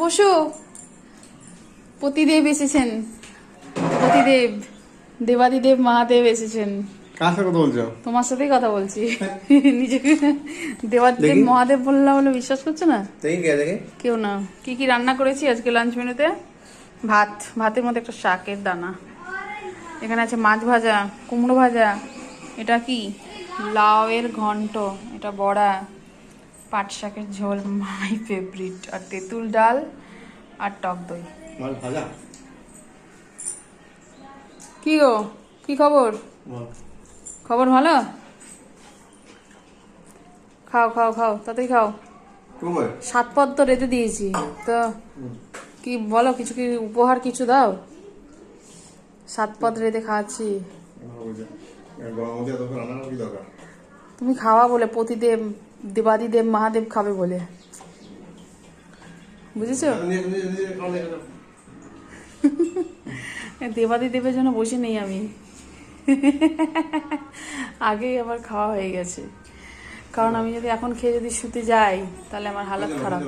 পশু পতিদেব এসেছেন, পতিদেব দেবাদিদেব মহাদেব এসেছেন। কার সাথে কথা বলছো? তোমার সাথেই কথা বলছি। নিজেকে দেবাদিদেব মহাদেব বললাম বলে বিশ্বাস করছো না? কেউ না। কি কি রান্না করেছি আজকে লাঞ্চ মেনুতে? ভাতের মধ্যে একটা শাকের দানা, এখানে আছে মাছ ভাজা, কুমড়ো ভাজা, এটা কি লাউয়ের ঘন্ট, এটা বড়া, পাট শাকের ঝোল মাই ফেভারিট, আর তেঁতুল ডাল আর টক দই। কি গো, কি খবর? খবর ভালো? খাও খাও খাও, তাতেই খাও। 7 পদ তো রেঁধে দিয়েছি, তো কি বলো, কিছু কি উপহার কিছু দাও? 7 পদ রেঁধে খাওয়াচ্ছি। তুমি খাওয়া বলে, পতিদেব দেবাদিদেব মহাদেব খাবে বলে, বুঝেছো? দেবাদিদেবের জন্য বসে নেই আমি, আগেই আবার খাওয়া হয়ে গেছে। কারণ আমি যদি এখন খেয়ে যদি শুতে যাই তাহলে আমার হালত খারাপ।